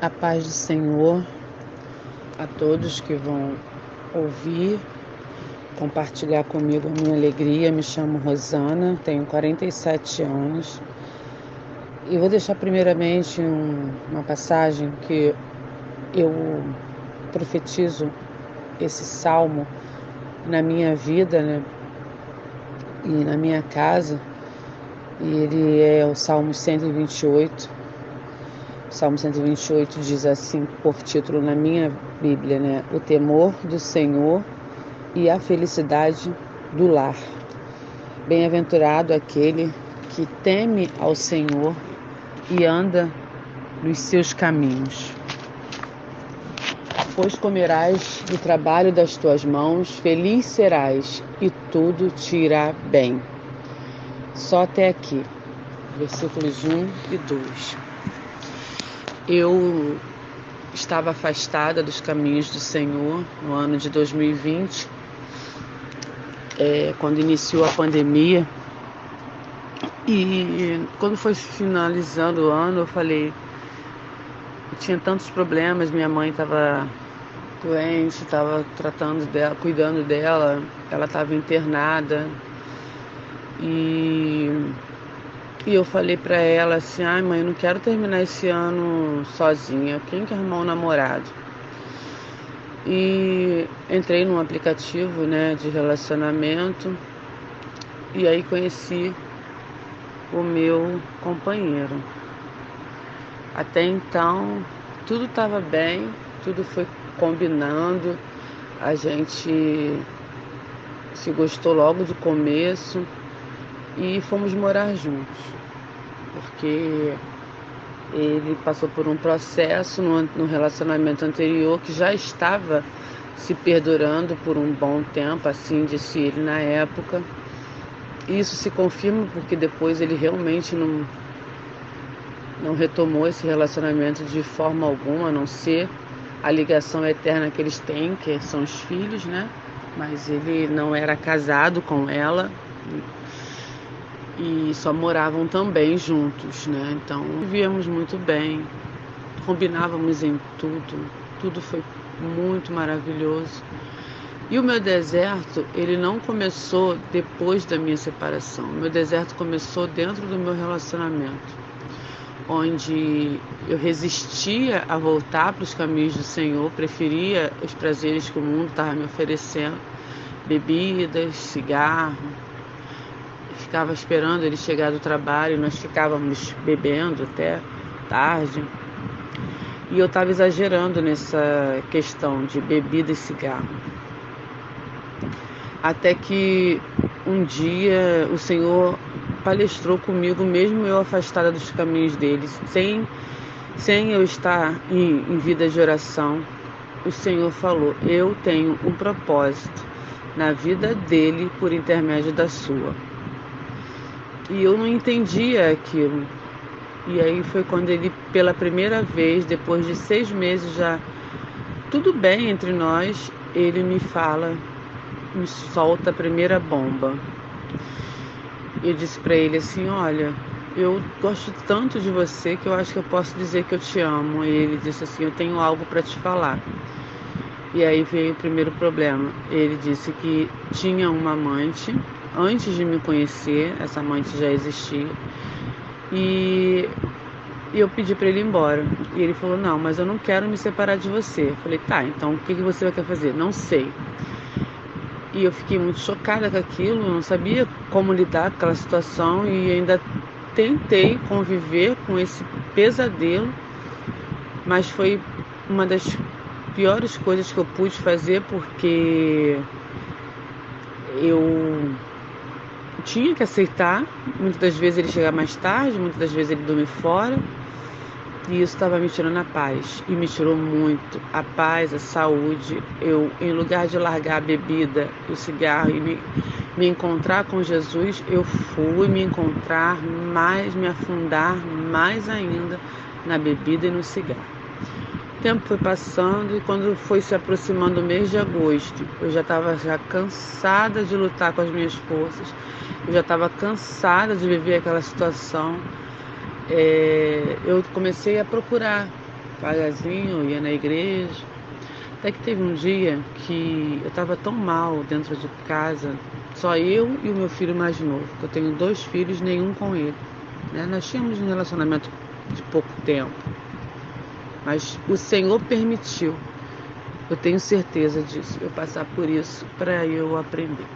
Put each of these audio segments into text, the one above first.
A paz do Senhor a todos que vão ouvir, compartilhar comigo a minha alegria. Me chamo Rosana, tenho 47 anos e vou deixar primeiramente uma passagem que eu profetizo esse salmo na minha vida, né, e na minha casa, e ele é o Salmo 128. O Salmo 128 diz assim, por título na minha Bíblia, né? O temor do Senhor e a felicidade do lar. Bem-aventurado aquele que teme ao Senhor e anda nos seus caminhos. Pois comerás do trabalho das tuas mãos, feliz serás e tudo te irá bem. Só até aqui, versículos 1 e 2. Eu estava afastada dos caminhos do Senhor no ano de 2020, quando iniciou a pandemia. E quando foi finalizando o ano, eu falei, eu tinha tantos problemas, minha mãe estava doente, estava tratando dela, cuidando dela, ela estava internada. E eu falei pra ela assim, ai mãe, eu não quero terminar esse ano sozinha, quem quer arrumar um namorado? E entrei num aplicativo, né, de relacionamento, e aí conheci o meu companheiro. Até então, tudo estava bem, tudo foi combinando, a gente se gostou logo do começo e fomos morar juntos, porque ele passou por um processo no relacionamento anterior que já estava se perdurando por um bom tempo, assim disse ele na época. Isso se confirma porque depois ele realmente não retomou esse relacionamento de forma alguma, a não ser a ligação eterna que eles têm, que são os filhos, né? Mas ele não era casado com ela e só moravam também juntos, né? Então vivíamos muito bem, combinávamos em tudo, tudo foi muito maravilhoso. E o meu deserto, ele não começou depois da minha separação. O meu deserto começou dentro do meu relacionamento, onde eu resistia a voltar para os caminhos do Senhor, preferia os prazeres que o mundo estava me oferecendo, bebidas, cigarro. Ficava esperando ele chegar do trabalho, nós ficávamos bebendo até tarde. E eu estava exagerando nessa questão de bebida e cigarro. Até que um dia o Senhor palestrou comigo, mesmo eu afastada dos caminhos dele, sem eu estar em vida de oração. O Senhor falou, eu tenho um propósito na vida dele por intermédio da sua. E eu não entendia aquilo. E aí foi quando ele, pela primeira vez, depois de 6 meses já, tudo bem entre nós, ele me fala, me solta a primeira bomba. Eu disse para ele assim, olha, eu gosto tanto de você que eu acho que eu posso dizer que eu te amo. E ele disse assim, eu tenho algo para te falar. E aí veio o primeiro problema. Ele disse que tinha uma amante antes de me conhecer, essa amante já existia, e eu pedi para ele ir embora. E ele falou, não, mas eu não quero me separar de você. Eu falei, tá, então o que você vai querer fazer? Não sei. E eu fiquei muito chocada com aquilo, não sabia como lidar com aquela situação e ainda tentei conviver com esse pesadelo, mas foi uma das piores coisas que eu pude fazer, porque eu tinha que aceitar, muitas das vezes ele chegar mais tarde, muitas das vezes ele dormir fora, e isso estava me tirando a paz, e me tirou muito a paz, a saúde. Eu, em lugar de largar a bebida, o cigarro e me encontrar com Jesus, eu fui me encontrar mais, me afundar mais ainda na bebida e no cigarro. O tempo foi passando e quando foi se aproximando o mês de agosto, eu já estava cansada de lutar com as minhas forças, eu já estava cansada de viver aquela situação. Eu comecei a procurar devagarzinho, eu ia na igreja. Até que teve um dia que eu estava tão mal dentro de casa, só eu e o meu filho mais novo, que eu tenho 2 filhos, nenhum com ele, né? Nós tínhamos um relacionamento de pouco tempo, mas o Senhor permitiu, eu tenho certeza disso, eu passar por isso para eu aprender.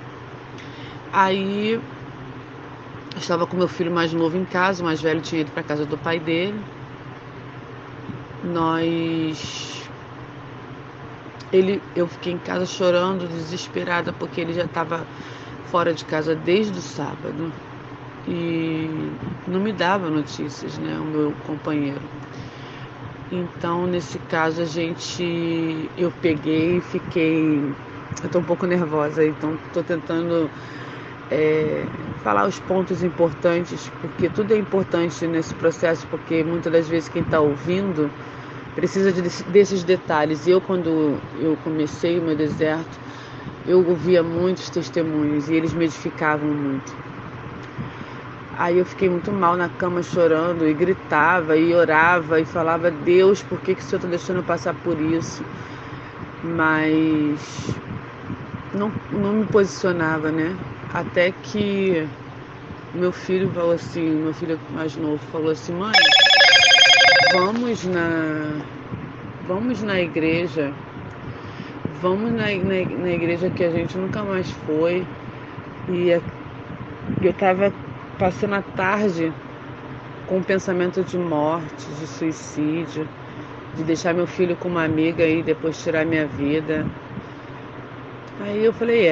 Aí eu estava com meu filho mais novo em casa, o mais velho tinha ido para casa do pai dele. Eu fiquei em casa chorando, desesperada, porque ele já estava fora de casa desde o sábado e não me dava notícias, né, o meu companheiro. Então, nesse caso, eu peguei e fiquei, eu tô um pouco nervosa, então tô tentando falar os pontos importantes, porque tudo é importante nesse processo, porque muitas das vezes quem está ouvindo precisa desses detalhes. E quando eu comecei o meu deserto, eu ouvia muitos testemunhos e eles me edificavam muito. Aí eu fiquei muito mal na cama chorando e gritava e orava e falava: Deus, por que o Senhor está deixando eu passar por isso? Mas não me posicionava, né? Até que meu filho falou assim, meu filho mais novo falou assim: mãe, vamos na igreja, vamos na igreja que a gente nunca mais foi. E eu estava passando a tarde com um pensamento de morte, de suicídio, de deixar meu filho com uma amiga e depois tirar minha vida. Aí eu falei,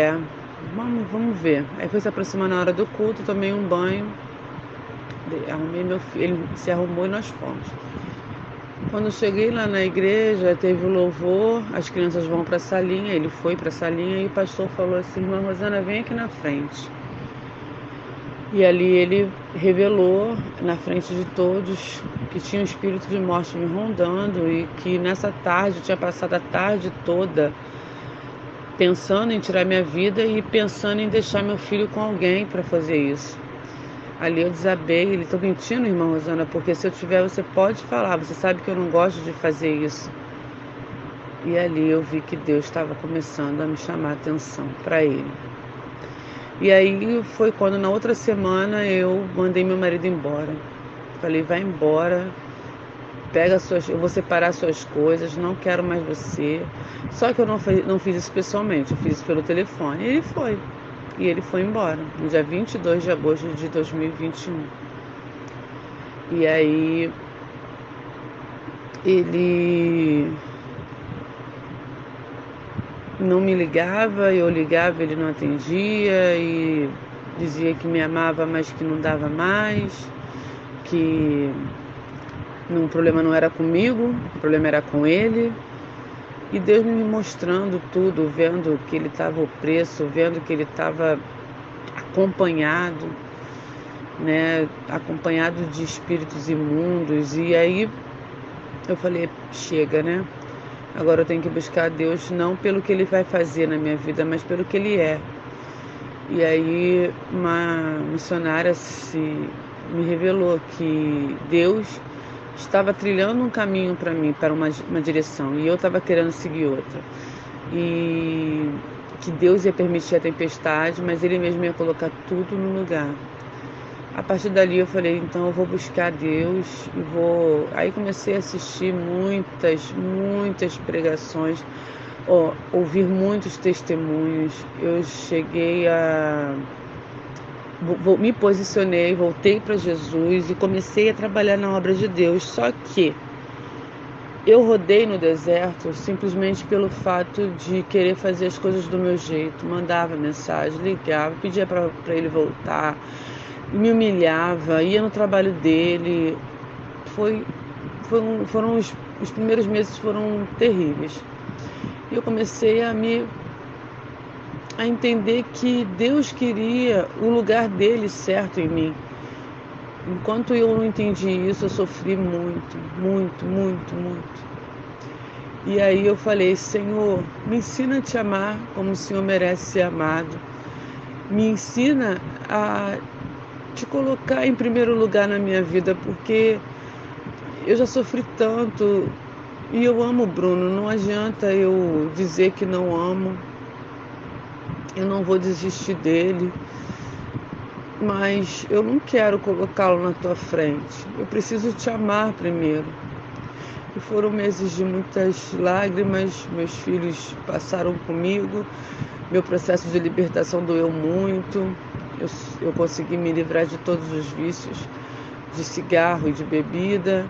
vamos ver. Aí foi se aproximando a hora do culto, tomei um banho, arrumei meu filho, ele se arrumou e nós fomos. Quando eu cheguei lá na igreja, teve o louvor, as crianças vão para a salinha, ele foi para a salinha e o pastor falou assim: irmã Rosana, vem aqui na frente. E ali ele revelou na frente de todos que tinha um espírito de morte me rondando e que nessa tarde, eu tinha passado a tarde toda pensando em tirar minha vida e pensando em deixar meu filho com alguém para fazer isso. Ali eu desabei, ele está mentindo, irmã Rosana, porque se eu tiver, você pode falar, você sabe que eu não gosto de fazer isso. E ali eu vi que Deus estava começando a me chamar a atenção para ele. E aí foi quando na outra semana eu mandei meu marido embora. Falei, vai embora, eu vou separar suas coisas, não quero mais você. Só que eu não fiz isso pessoalmente, eu fiz isso pelo telefone. E ele foi. E ele foi embora, no dia 22 de agosto de 2021. E aí ele não me ligava, eu ligava, ele não atendia e dizia que me amava, mas que não dava mais, que o problema não era comigo, o problema era com ele. E Deus me mostrando tudo, vendo que ele estava opresso, vendo que ele estava acompanhado, né, acompanhado de espíritos imundos. E aí eu falei, chega, né? Agora eu tenho que buscar a Deus não pelo que ele vai fazer na minha vida, mas pelo que ele é. E aí uma missionária me revelou que Deus estava trilhando um caminho para mim, para uma direção, e eu estava querendo seguir outra. E que Deus ia permitir a tempestade, mas Ele mesmo ia colocar tudo no lugar. A partir dali eu falei, então eu vou buscar Deus e vou... Aí comecei a assistir muitas pregações, ouvir muitos testemunhos. Eu cheguei me posicionei, voltei para Jesus e comecei a trabalhar na obra de Deus. Só que eu rodei no deserto simplesmente pelo fato de querer fazer as coisas do meu jeito. Mandava mensagem, ligava, pedia para ele voltar, me humilhava, ia no trabalho dele. Foram os primeiros meses foram terríveis. E eu comecei a entender que Deus queria o lugar dele certo em mim. Enquanto eu não entendi isso, eu sofri muito. E aí eu falei, Senhor, me ensina a te amar como o Senhor merece ser amado. Me ensina a te colocar em primeiro lugar na minha vida, porque eu já sofri tanto E eu amo o Bruno, não adianta eu dizer que não amo, eu não vou desistir dele, mas eu não quero colocá-lo na tua frente. Eu preciso te amar primeiro. E foram meses de muitas lágrimas, meus filhos passaram comigo, meu processo de libertação doeu muito, eu consegui me livrar de todos os vícios, de cigarro e de bebida,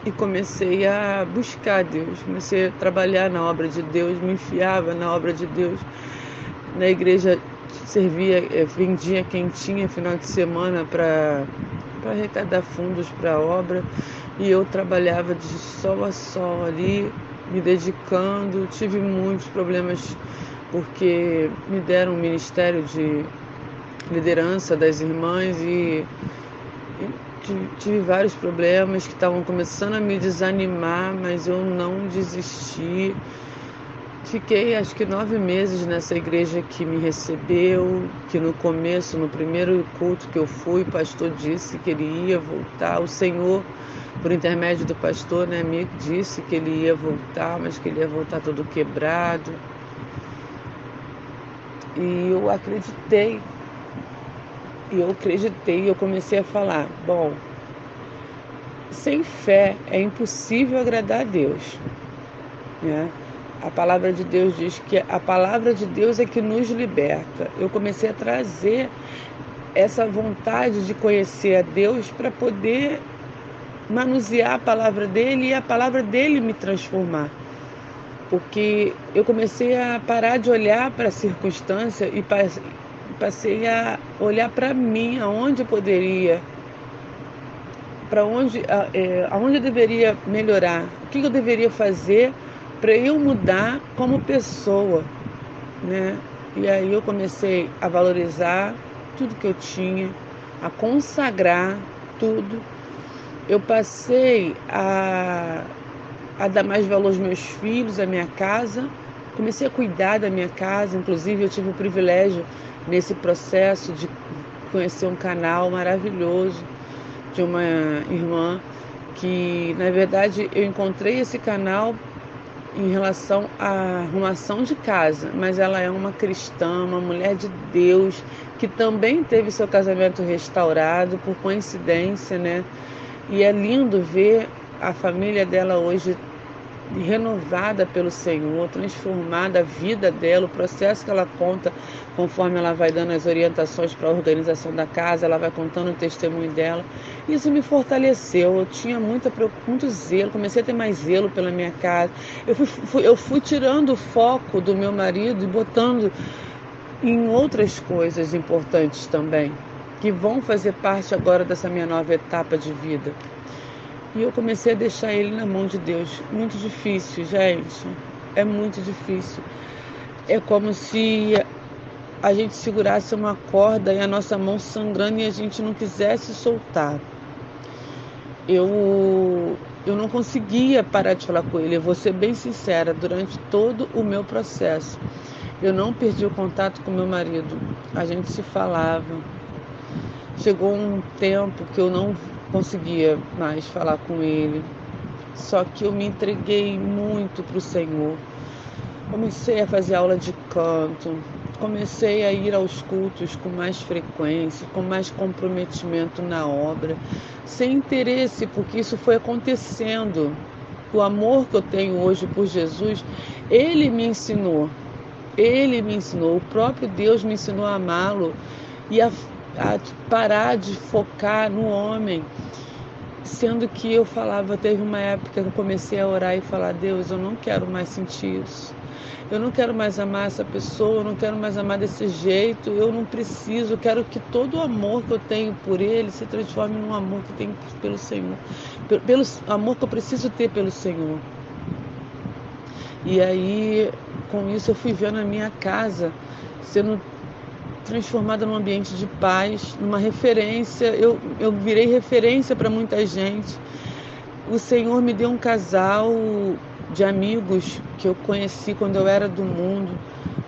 e comecei a buscar Deus, comecei a trabalhar na obra de Deus, me enfiava na obra de Deus. Na igreja servia, vendia quentinha final de semana para arrecadar fundos para a obra, e eu trabalhava de sol a sol ali, me dedicando. Tive muitos problemas porque me deram um ministério de liderança das irmãs e tive vários problemas que estavam começando a me desanimar, mas eu não desisti. Fiquei acho que 9 meses nessa igreja que me recebeu, que no começo, no primeiro culto que eu fui, o pastor disse que ele ia voltar. O Senhor, por intermédio do pastor, né, me disse que ele ia voltar, mas que ele ia voltar todo quebrado. E eu acreditei. Eu comecei a falar, bom, sem fé é impossível agradar a Deus, né? A palavra de Deus diz que a palavra de Deus é que nos liberta. Eu comecei a trazer essa vontade de conhecer a Deus para poder manusear a palavra dele e a palavra dele me transformar. Porque eu comecei a parar de olhar para a circunstância e passei a olhar para mim, aonde eu poderia, aonde eu deveria melhorar, o que eu deveria fazer para eu mudar como pessoa, né? E aí eu comecei a valorizar tudo que eu tinha, a consagrar tudo. Eu passei a dar mais valor aos meus filhos, à minha casa. Comecei a cuidar da minha casa. Inclusive, eu tive o privilégio, nesse processo, de conhecer um canal maravilhoso de uma irmã que, na verdade, eu encontrei esse canal em relação à arrumação de casa, mas ela é uma cristã, uma mulher de Deus, que também teve seu casamento restaurado, por coincidência, né? E é lindo ver a família dela hoje renovada pelo Senhor, transformada, a vida dela, o processo que ela conta, conforme ela vai dando as orientações para a organização da casa, ela vai contando o testemunho dela. Isso me fortaleceu. Eu tinha muito zelo, comecei a ter mais zelo pela minha casa. Eu fui tirando o foco do meu marido e botando em outras coisas importantes também, que vão fazer parte agora dessa minha nova etapa de vida. E eu comecei a deixar ele na mão de Deus. Muito difícil, gente. É muito difícil. É como se a gente segurasse uma corda e a nossa mão sangrando e a gente não quisesse soltar. Eu não conseguia parar de falar com ele. Eu vou ser bem sincera, durante todo o meu processo. Eu não perdi o contato com meu marido. A gente se falava. Chegou um tempo que eu não conseguia mais falar com ele, só que eu me entreguei muito para o Senhor. Comecei a fazer aula de canto, comecei a ir aos cultos com mais frequência, com mais comprometimento na obra, sem interesse, porque isso foi acontecendo. O amor que eu tenho hoje por Jesus, Ele me ensinou, o próprio Deus me ensinou a amá-lo e a parar de focar no homem, sendo que eu falava, teve uma época que eu comecei a orar e falar, Deus, eu não quero mais sentir isso, eu não quero mais amar essa pessoa, eu não quero mais amar desse jeito, eu não preciso, eu quero que todo o amor que eu tenho por ele se transforme num amor que eu tenho pelo Senhor, pelo amor que eu preciso ter pelo Senhor. E aí, com isso, eu fui vendo a minha casa sendo transformada num ambiente de paz, numa referência. Eu virei referência para muita gente. O Senhor me deu um casal de amigos que eu conheci quando eu era do mundo,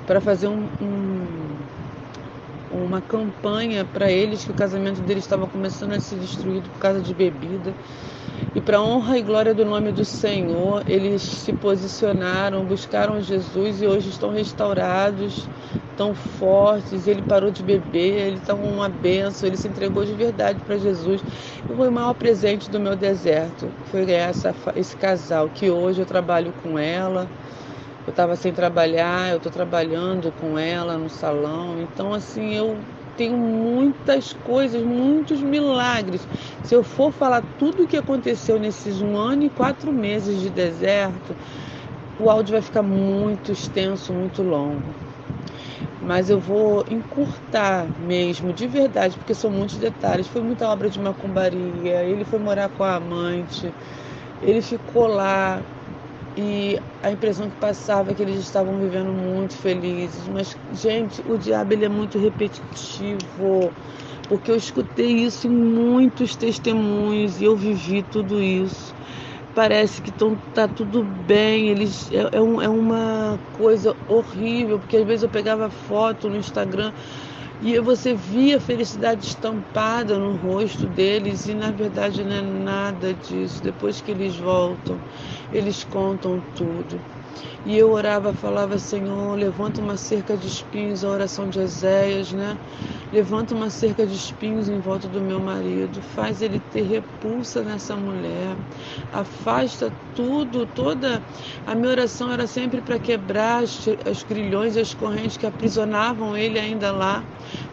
para fazer uma campanha para eles, que o casamento deles estava começando a ser destruído por causa de bebida. E para a honra e glória do nome do Senhor, eles se posicionaram, buscaram Jesus e hoje estão restaurados, tão fortes. Ele parou de beber, ele está uma bênção, ele se entregou de verdade para Jesus. E foi o maior presente do meu deserto, foi ganhar esse casal, que hoje eu trabalho com ela. Eu estava sem trabalhar, eu estou trabalhando com ela no salão. Então, assim, eu tenho muitas coisas, muitos milagres. Se eu for falar tudo o que aconteceu nesses 1 ano e 4 meses de deserto, o áudio vai ficar muito extenso, muito longo. Mas eu vou encurtar mesmo, de verdade, porque são muitos detalhes. Foi muita obra de macumbaria, ele foi morar com a amante, ele ficou lá. E a impressão que passava é que eles estavam vivendo muito felizes. Mas, gente, o diabo ele é muito repetitivo, porque eu escutei isso em muitos testemunhos e eu vivi tudo isso. Parece que tá tudo bem, é uma coisa horrível, porque às vezes eu pegava foto no Instagram e você via a felicidade estampada no rosto deles e na verdade não é nada disso. Depois que eles voltam, eles contam tudo. E eu orava, falava, Senhor, levanta uma cerca de espinhos, a oração de Eséias, né? Levanta uma cerca de espinhos em volta do meu marido, faz ele ter repulsa nessa mulher, afasta tudo, toda... A minha oração era sempre para quebrar os grilhões e as correntes que aprisionavam ele ainda lá,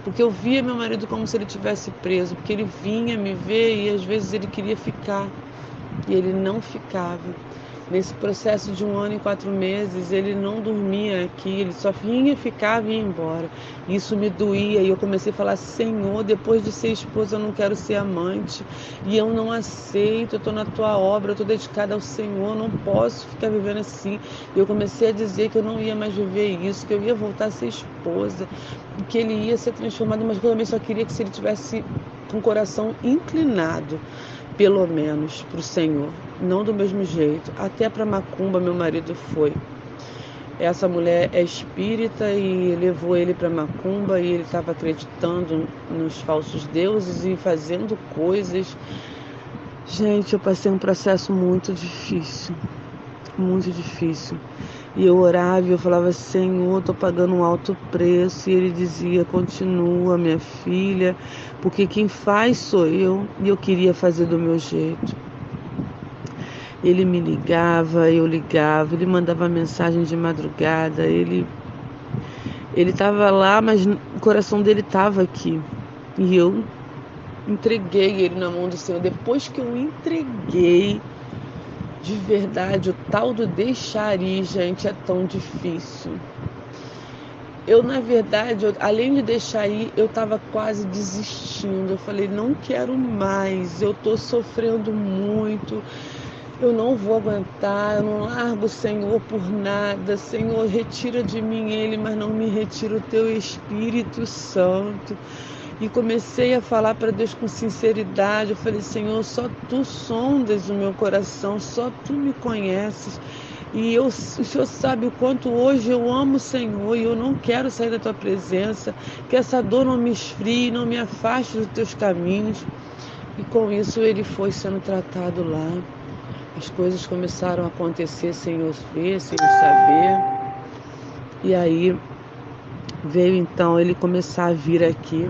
porque eu via meu marido como se ele tivesse preso, porque ele vinha me ver e às vezes ele queria ficar, e ele não ficava. Nesse processo de 1 ano e 4 meses, ele não dormia aqui, ele só vinha, ficava e ia embora. Isso me doía e eu comecei a falar, Senhor, depois de ser esposa eu não quero ser amante. E eu não aceito, eu estou na tua obra, eu estou dedicada ao Senhor, eu não posso ficar vivendo assim. E eu comecei a dizer que eu não ia mais viver isso, que eu ia voltar a ser esposa, que ele ia ser transformado, mas eu também só queria que se ele tivesse com o coração inclinado, pelo menos para o Senhor, não do mesmo jeito. Até para macumba meu marido foi. Essa mulher é espírita e levou ele para macumba e ele estava acreditando nos falsos deuses e fazendo coisas. Gente, eu passei um processo muito difícil, muito difícil. E eu orava e eu falava, Senhor, estou pagando um alto preço. E ele dizia, continua, minha filha, porque quem faz sou eu. E eu queria fazer do meu jeito. Ele me ligava, eu ligava, ele mandava mensagem de madrugada. Ele estava lá, mas o coração dele estava aqui. E eu entreguei ele na mão do Senhor. Depois que eu entreguei, de verdade, o tal do deixar ir, gente, é tão difícil. Eu, na verdade, além de deixar ir, eu estava quase desistindo. Eu falei, não quero mais, eu estou sofrendo muito, eu não vou aguentar, eu não largo o Senhor por nada. Senhor, retira de mim ele, mas não me retira o teu Espírito Santo. E comecei a falar para Deus com sinceridade. Eu falei, Senhor, só Tu sondas o meu coração, só Tu me conheces. E o Senhor sabe o quanto hoje eu amo o Senhor e eu não quero sair da Tua presença. Que essa dor não me esfrie, não me afaste dos Teus caminhos. E com isso ele foi sendo tratado lá. As coisas começaram a acontecer sem eu ver, sem eu saber. E aí veio então ele começar a vir aqui.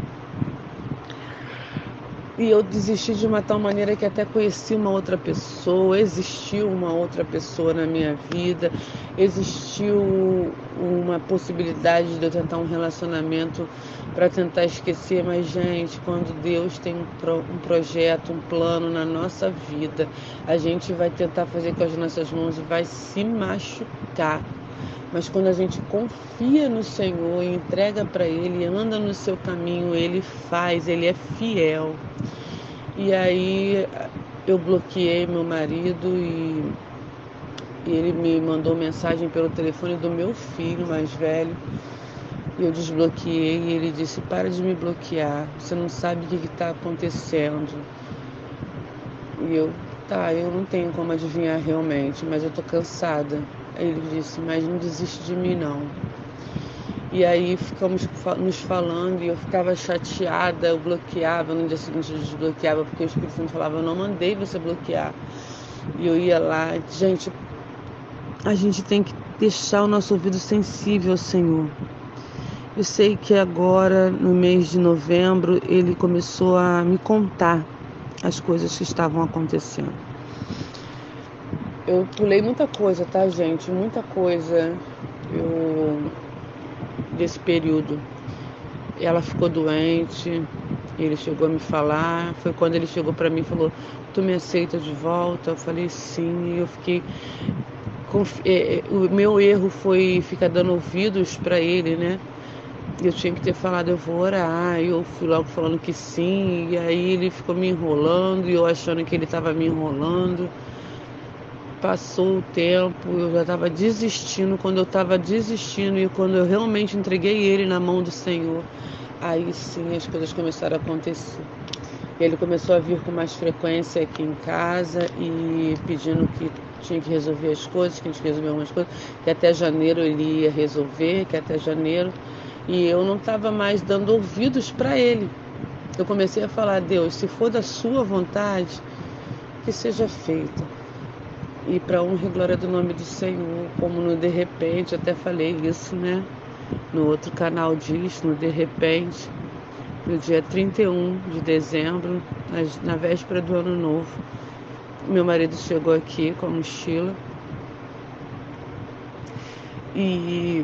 E eu desisti de uma tal maneira que até conheci uma outra pessoa, existiu uma outra pessoa na minha vida, existiu uma possibilidade de eu tentar um relacionamento para tentar esquecer, mas gente, quando Deus tem um projeto, um plano na nossa vida, a gente vai tentar fazer com as nossas mãos e vai se machucar. Mas quando a gente confia no Senhor e entrega para Ele, anda no seu caminho, Ele faz, Ele é fiel. E aí eu bloqueei meu marido e ele me mandou mensagem pelo telefone do meu filho mais velho. E eu desbloqueei e ele disse, para de me bloquear, você não sabe o que está acontecendo. E eu não tenho como adivinhar realmente, mas eu tô cansada. Aí ele disse, mas não desiste de mim não. E aí ficamos nos falando e eu ficava chateada, eu bloqueava, no dia seguinte eu desbloqueava, porque o Espírito Santo falava, eu não mandei você bloquear. E eu ia lá, gente, a gente tem que deixar o nosso ouvido sensível ao Senhor. Eu sei que agora, no mês de novembro, ele começou a me contar as coisas que estavam acontecendo. Eu pulei muita coisa, tá, gente? Muita coisa desse período. Ela ficou doente, ele chegou a me falar. Foi quando ele chegou para mim e falou, tu me aceita de volta? Eu falei sim, e eu fiquei... O meu erro foi ficar dando ouvidos para ele, né? Eu tinha que ter falado, eu vou orar. Eu fui logo falando que sim, e aí ele ficou me enrolando, e eu achando que ele estava me enrolando. Passou o tempo, eu já estava desistindo. Quando eu estava desistindo e quando eu realmente entreguei ele na mão do Senhor, aí sim as coisas começaram a acontecer. Ele começou a vir com mais frequência aqui em casa e pedindo que tinha que resolver as coisas, que a gente resolveu algumas coisas, que até janeiro ele ia resolver, que até janeiro. E eu não estava mais dando ouvidos para ele. Eu comecei a falar, Deus, se for da sua vontade, que seja feita. E para honra e glória do nome do Senhor, como no De Repente, até falei isso, né? No outro canal diz, no De Repente, no dia 31 de dezembro, na véspera do Ano Novo. Meu marido chegou aqui com a mochila e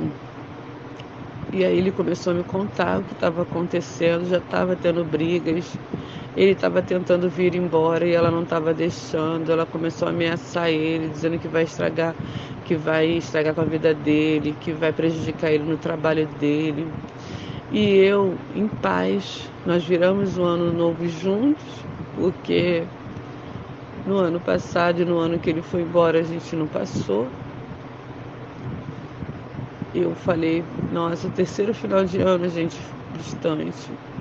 aí ele começou a me contar o que estava acontecendo, já estava tendo brigas, ele estava tentando vir embora e ela não estava deixando, ela começou a ameaçar ele, dizendo que vai estragar com a vida dele, que vai prejudicar ele no trabalho dele. E eu, em paz, nós viramos o ano novo juntos, porque no ano passado e no ano que ele foi embora a gente não passou. Eu falei, nossa, o terceiro final de ano, gente,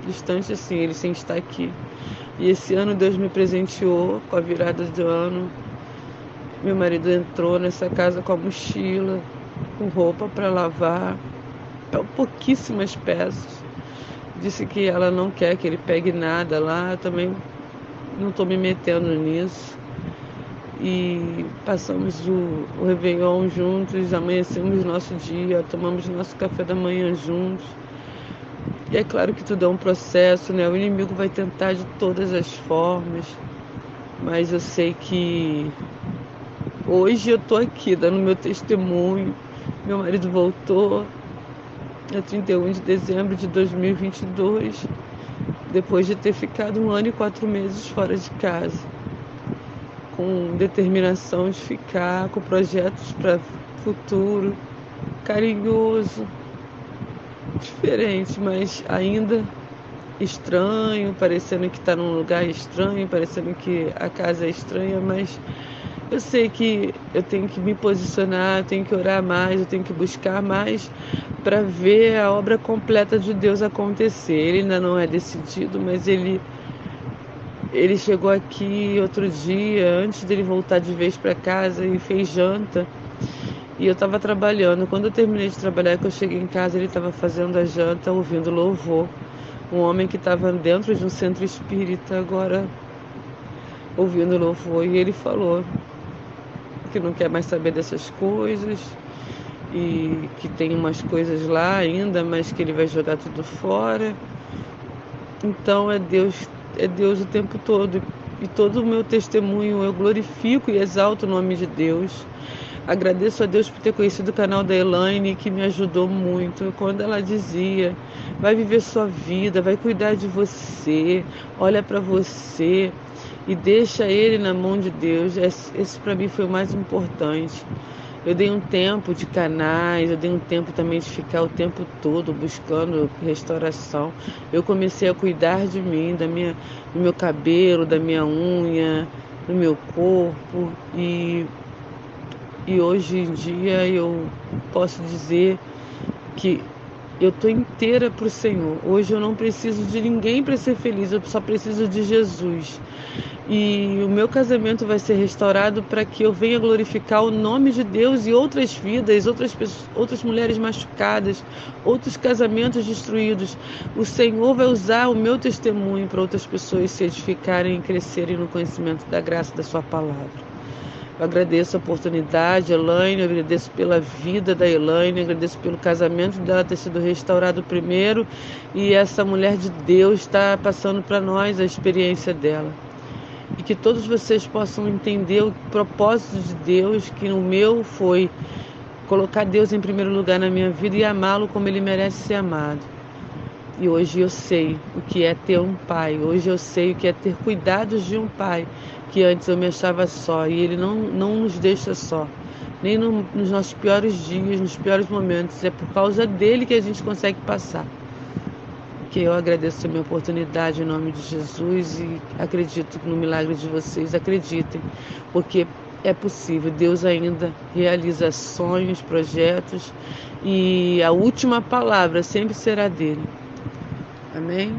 distante assim, ele sem estar aqui. E esse ano Deus me presenteou com a virada do ano. Meu marido entrou nessa casa com a mochila, com roupa para lavar, pouquíssimas peças. Disse que ela não quer que ele pegue nada lá, eu também não estou me metendo nisso. E passamos o Réveillon juntos, amanhecemos nosso dia, tomamos nosso café da manhã juntos. E é claro que tudo é um processo, né? O inimigo vai tentar de todas as formas, mas eu sei que hoje eu tô aqui dando meu testemunho. Meu marido voltou dia 31 de dezembro de 2022, depois de ter ficado 1 ano e 4 meses fora de casa, com determinação de ficar, com projetos para futuro, carinhoso, diferente, mas ainda estranho, parecendo que está num lugar estranho, parecendo que a casa é estranha, mas eu sei que eu tenho que me posicionar, eu tenho que orar mais, eu tenho que buscar mais para ver a obra completa de Deus acontecer. Ele ainda não é decidido, mas ele chegou aqui outro dia, antes dele voltar de vez para casa, e fez janta. E eu estava trabalhando. Quando eu terminei de trabalhar, que eu cheguei em casa, ele estava fazendo a janta, ouvindo louvor. Um homem que estava dentro de um centro espírita, agora ouvindo louvor. E ele falou que não quer mais saber dessas coisas, e que tem umas coisas lá ainda, mas que ele vai jogar tudo fora. Então é Deus o tempo todo. E todo o meu testemunho eu glorifico e exalto o nome de Deus. Agradeço a Deus por ter conhecido o canal da Elaine, que me ajudou muito. Quando ela dizia, vai viver sua vida, vai cuidar de você, olha para você e deixa ele na mão de Deus. Esse para mim foi o mais importante. Eu dei um tempo de canais, eu dei um tempo também de ficar o tempo todo buscando restauração. Eu comecei a cuidar de mim, do meu cabelo, da minha unha, do meu corpo. E hoje em dia eu posso dizer que Eu estou inteira para o Senhor. Hoje eu não preciso de ninguém para ser feliz, eu só preciso de Jesus. E o meu casamento vai ser restaurado para que eu venha glorificar o nome de Deus e outras vidas, outras mulheres machucadas, outros casamentos destruídos. O Senhor vai usar o meu testemunho para outras pessoas se edificarem e crescerem no conhecimento da graça da sua palavra. Eu agradeço a oportunidade, Elaine, eu agradeço pela vida da Elaine, eu agradeço pelo casamento dela ter sido restaurado primeiro e essa mulher de Deus está passando para nós a experiência dela. E que todos vocês possam entender o propósito de Deus, que o meu foi colocar Deus em primeiro lugar na minha vida e amá-lo como ele merece ser amado. E hoje eu sei o que é ter um pai, hoje eu sei o que é ter cuidados de um pai, que antes eu me achava só, e ele não nos deixa só, nem nos nossos piores dias, nos piores momentos, é por causa dele que a gente consegue passar. Que eu agradeço a minha oportunidade em nome de Jesus e acredito no milagre de vocês, acreditem, porque é possível, Deus ainda realiza sonhos, projetos e a última palavra sempre será dele. Amém?